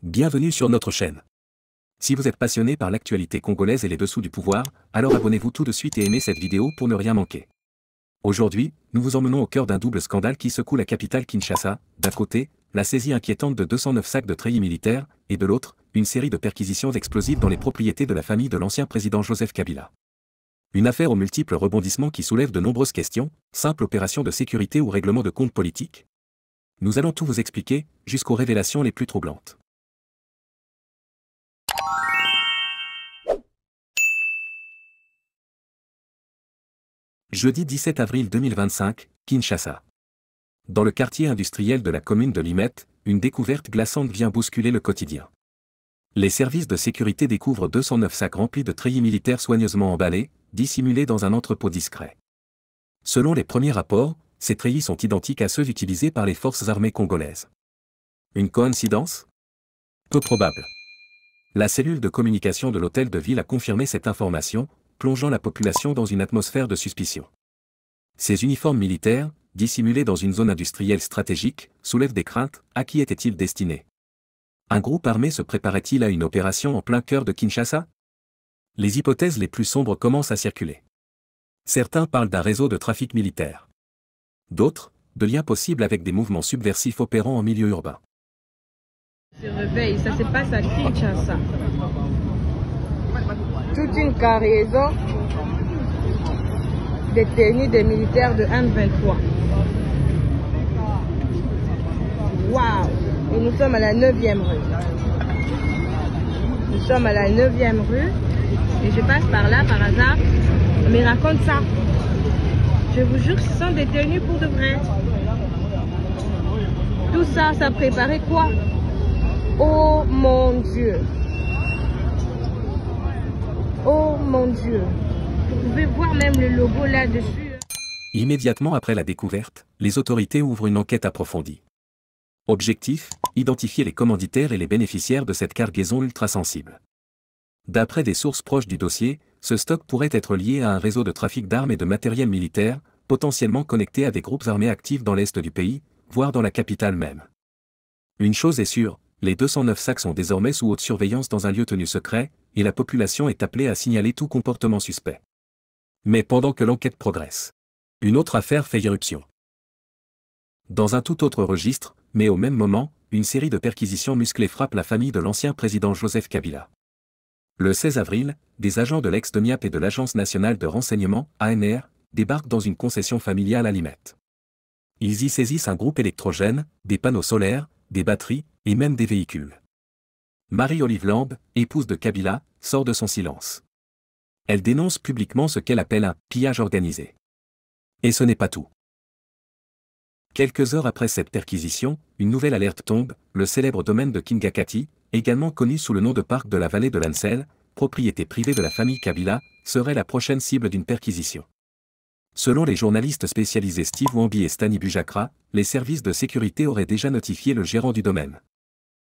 Bienvenue sur notre chaîne. Si vous êtes passionné par l'actualité congolaise et les dessous du pouvoir, alors abonnez-vous tout de suite et aimez cette vidéo pour ne rien manquer. Aujourd'hui, nous vous emmenons au cœur d'un double scandale qui secoue la capitale Kinshasa. D'un côté, la saisie inquiétante de 209 sacs de treillis militaires, et de l'autre, une série de perquisitions explosives dans les propriétés de la famille de l'ancien président Joseph Kabila. Une affaire aux multiples rebondissements qui soulève de nombreuses questions, simple opération de sécurité ou règlement de compte politique. Nous allons tout vous expliquer, jusqu'aux révélations les plus troublantes. Jeudi 17 avril 2025, Kinshasa. Dans le quartier industriel de la commune de Limete, une découverte glaçante vient bousculer le quotidien. Les services de sécurité découvrent 209 sacs remplis de treillis militaires soigneusement emballés, dissimulés dans un entrepôt discret. Selon les premiers rapports, ces treillis sont identiques à ceux utilisés par les forces armées congolaises. Une coïncidence? Peu probable. La cellule de communication de l'hôtel de ville a confirmé cette information, plongeant la population dans une atmosphère de suspicion. Ces uniformes militaires, dissimulés dans une zone industrielle stratégique, soulèvent des craintes. À qui étaient-ils destinés? Un groupe armé se préparait-il à une opération en plein cœur de Kinshasa? Les hypothèses les plus sombres commencent à circuler. Certains parlent d'un réseau de trafic militaire. D'autres, de liens possibles avec des mouvements subversifs opérant en milieu urbain. Se réveille, ça se passe à Kinshasa. Toute une cargaison de tenues des militaires de M23. Waouh! Et nous sommes à la 9e rue. Nous sommes à la 9e rue. Et je passe par là par hasard. On me raconte ça. Je vous jure que ce sont des tenues pour de vrai. Tout ça, ça préparait quoi? Oh mon Dieu! Oh mon Dieu! Vous pouvez voir même le logo là-dessus. Immédiatement après la découverte, les autorités ouvrent une enquête approfondie. Objectif, identifier les commanditaires et les bénéficiaires de cette cargaison ultra-sensible. D'après des sources proches du dossier, ce stock pourrait être lié à un réseau de trafic d'armes et de matériel militaire, potentiellement connecté à des groupes armés actifs dans l'est du pays, voire dans la capitale même. Une chose est sûre, les 209 sacs sont désormais sous haute surveillance dans un lieu tenu secret, et la population est appelée à signaler tout comportement suspect. Mais pendant que l'enquête progresse, une autre affaire fait irruption. Dans un tout autre registre, mais au même moment, une série de perquisitions musclées frappe la famille de l'ancien président Joseph Kabila. Le 16 avril, des agents de l'ex-DONIAP et de l'Agence nationale de renseignement, ANR, débarquent dans une concession familiale à Limete. Ils y saisissent un groupe électrogène, des panneaux solaires, des batteries, et même des véhicules. Marie-Olive Lambe, épouse de Kabila, sort de son silence. Elle dénonce publiquement ce qu'elle appelle un « pillage organisé ». Et ce n'est pas tout. Quelques heures après cette perquisition, une nouvelle alerte tombe, le célèbre domaine de Kingakati, également connu sous le nom de parc de la vallée de l'Ansel, propriété privée de la famille Kabila, serait la prochaine cible d'une perquisition. Selon les journalistes spécialisés Steve Wambi et Stani Bujakra, les services de sécurité auraient déjà notifié le gérant du domaine.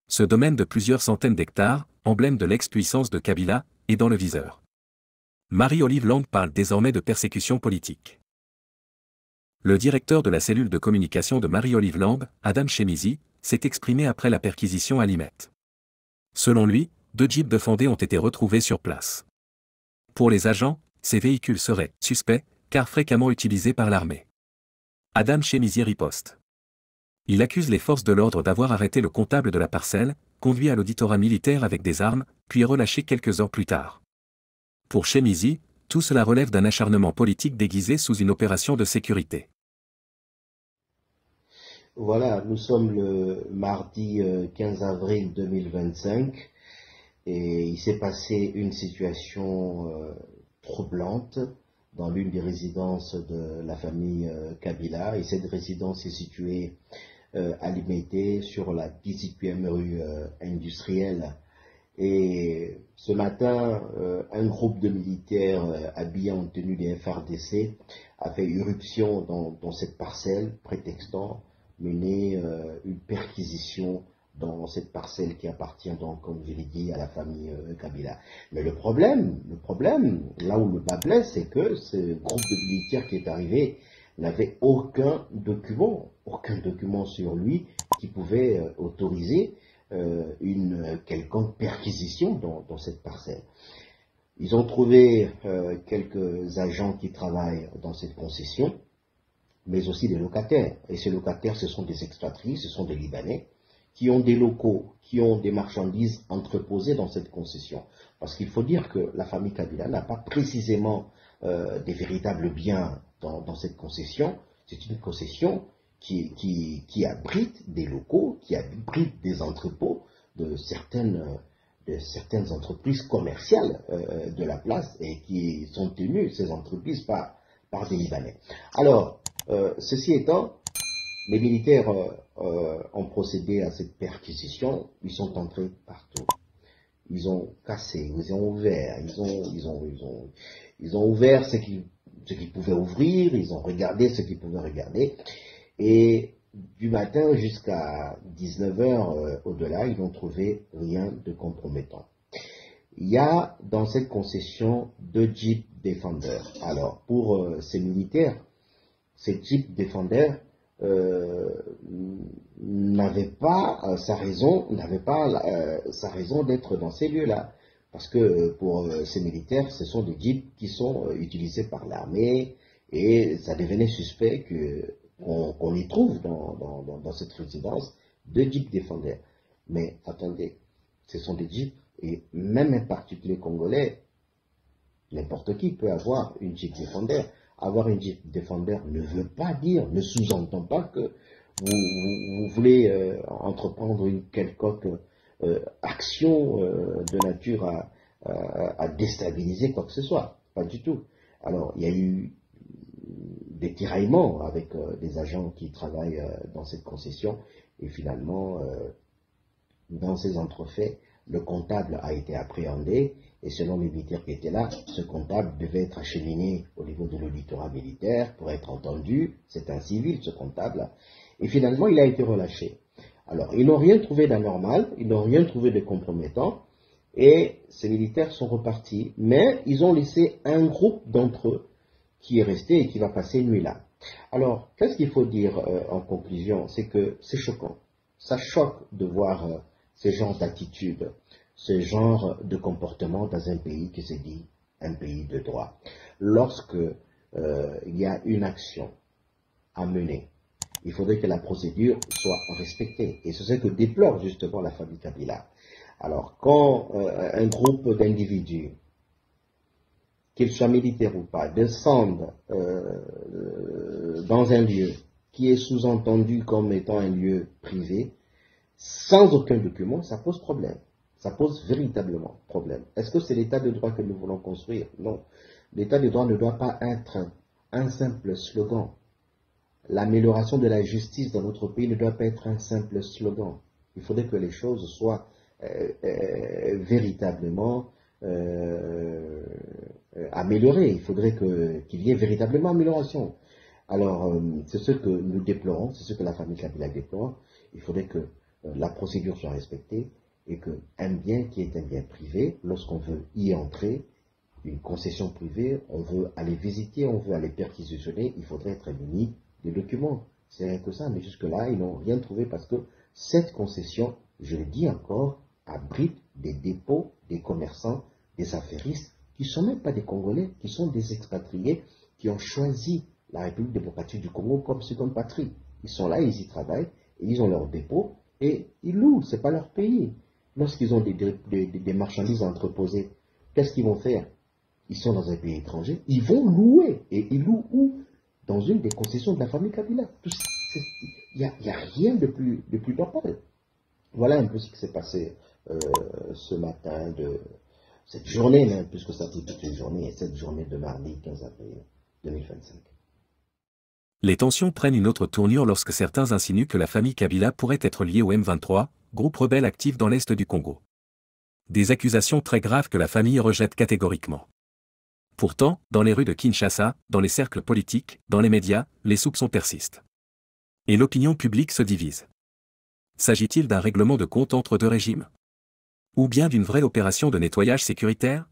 Ce domaine de plusieurs centaines d'hectares, emblème de l'ex-puissance de Kabila, est dans le viseur. Marie-Olive Lambe parle désormais de persécution politique. Le directeur de la cellule de communication de Marie-Olive Lambe, Adam Chemizi, s'est exprimé après la perquisition à Limete. Selon lui, 2 jeeps de Fendé ont été retrouvés sur place. Pour les agents, ces véhicules seraient suspects, car fréquemment utilisés par l'armée. Adam Chemizi riposte. Il accuse les forces de l'ordre d'avoir arrêté le comptable de la parcelle, conduit à l'auditorat militaire avec des armes, puis relâché quelques heures plus tard. Pour Chemizi, tout cela relève d'un acharnement politique déguisé sous une opération de sécurité. Voilà, nous sommes le mardi 15 avril 2025 et il s'est passé une situation troublante dans l'une des résidences de la famille Kabila, et cette résidence est située à Limete sur la 18e rue industrielle. Et ce matin, un groupe de militaires habillés en tenue des FARDC a fait irruption dans cette parcelle, prétextant mener une perquisition dans cette parcelle qui appartient donc, comme je l'ai dit, à la famille Kabila. Mais le problème, là où le bas blesse, c'est que ce groupe de militaires qui est arrivé n'avait aucun document sur lui qui pouvait autoriser une quelconque perquisition dans cette parcelle. Ils ont trouvé quelques agents qui travaillent dans cette concession, mais aussi des locataires. Et ces locataires, ce sont des expatriés, ce sont des Libanais, qui ont des locaux, qui ont des marchandises entreposées dans cette concession. Parce qu'il faut dire que la famille Kabila n'a pas précisément des véritables biens dans cette concession. C'est une concession qui abrite des locaux, qui abrite des entrepôts de certaines entreprises commerciales de la place et qui sont tenues, ces entreprises, par des Libanais. Alors, ceci étant, les militaires ont procédé à cette perquisition, ils sont entrés partout. Ils ont cassé, ils ont ouvert, ils ont ouvert ce qu'ils pouvaient ouvrir, ils ont regardé ce qu'ils pouvaient regarder, et du matin jusqu'à 19h au-delà, ils n'ont trouvé rien de compromettant. Il y a dans cette concession 2 Jeep Defender. Alors, pour ces militaires, ces Jeep Defender n'avaient pas sa raison d'être dans ces lieux-là. Parce que pour ces militaires, ce sont des Jeeps qui sont utilisés par l'armée et ça devenait suspect qu'on y trouve dans cette résidence 2 Jeep Defender. Mais attendez, ce sont des Jeeps et même un particulier congolais, n'importe qui peut avoir une Jeep Defender. Avoir une Jeep Defender ne veut pas dire, ne sous-entend pas que vous voulez entreprendre une quelconque action de nature à déstabiliser quoi que ce soit. Pas du tout. Alors, il y a eu des tiraillements avec des agents qui travaillent dans cette concession et finalement, dans ces entrefaits, le comptable a été appréhendé et selon les militaires qui étaient là, ce comptable devait être acheminé au niveau de l'auditorat militaire pour être entendu. C'est un civil, ce comptable. Et finalement, il a été relâché. Alors, ils n'ont rien trouvé d'anormal, ils n'ont rien trouvé de compromettant et ces militaires sont repartis. Mais ils ont laissé un groupe d'entre eux qui est resté et qui va passer une nuit là. Alors, qu'est-ce qu'il faut dire en conclusion? C'est que c'est choquant. Ça choque de voir ce genre d'attitude, ce genre de comportement dans un pays qui se dit un pays de droit. Lorsque il y a une action à mener, il faudrait que la procédure soit respectée. Et c'est ce que déplore justement la famille Kabila. Alors, quand un groupe d'individus, qu'ils soient militaires ou pas, descendent dans un lieu qui est sous-entendu comme étant un lieu privé, sans aucun document, ça pose problème. Ça pose véritablement problème. Est-ce que c'est l'état de droit que nous voulons construire? Non. L'état de droit ne doit pas être un simple slogan. L'amélioration de la justice dans notre pays ne doit pas être un simple slogan. Il faudrait que les choses soient véritablement améliorées. Il faudrait qu'il y ait véritablement amélioration. Alors, c'est ce que nous déplorons, c'est ce que la famille Kabila déplore. Il faudrait que la procédure soit respectée et qu'un bien qui est un bien privé, lorsqu'on veut y entrer, une concession privée, on veut aller visiter, on veut aller perquisitionner, il faudrait être muni des documents. C'est rien que ça, mais jusque-là, ils n'ont rien trouvé parce que cette concession, je le dis encore, abrite des dépôts, des commerçants, des affairistes, qui ne sont même pas des Congolais, qui sont des expatriés, qui ont choisi la République démocratique du Congo comme seconde patrie. Ils sont là, ils y travaillent, et ils ont leur dépôt, et ils louent, c'est pas leur pays. Lorsqu'ils ont des marchandises entreposées, qu'est-ce qu'ils vont faire? Ils sont dans un pays étranger, ils vont louer. Et ils louent où? Dans une des concessions de la famille Kabila. Il n'y a rien de plus normal. Voilà un peu ce qui s'est passé ce matin, cette journée même, puisque ça fait toute une journée, et cette journée de mardi 15 avril 2025. Les tensions prennent une autre tournure lorsque certains insinuent que la famille Kabila pourrait être liée au M23, groupe rebelle actif dans l'est du Congo. Des accusations très graves que la famille rejette catégoriquement. Pourtant, dans les rues de Kinshasa, dans les cercles politiques, dans les médias, les soupçons persistent. Et l'opinion publique se divise. S'agit-il d'un règlement de compte entre deux régimes? Ou bien d'une vraie opération de nettoyage sécuritaire?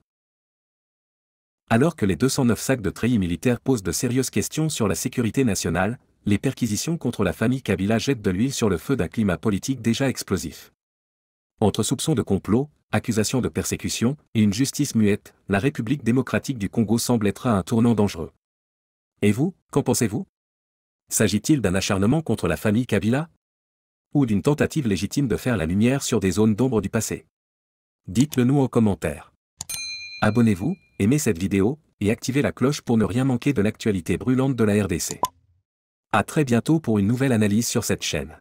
Alors que les 209 sacs de treillis militaires posent de sérieuses questions sur la sécurité nationale, les perquisitions contre la famille Kabila jettent de l'huile sur le feu d'un climat politique déjà explosif. Entre soupçons de complot, accusations de persécution, et une justice muette, la République démocratique du Congo semble être à un tournant dangereux. Et vous, qu'en pensez-vous? S'agit-il d'un acharnement contre la famille Kabila? Ou d'une tentative légitime de faire la lumière sur des zones d'ombre du passé? Dites-le nous en commentaire. Abonnez-vous, aimez cette vidéo, et activez la cloche pour ne rien manquer de l'actualité brûlante de la RDC. À très bientôt pour une nouvelle analyse sur cette chaîne.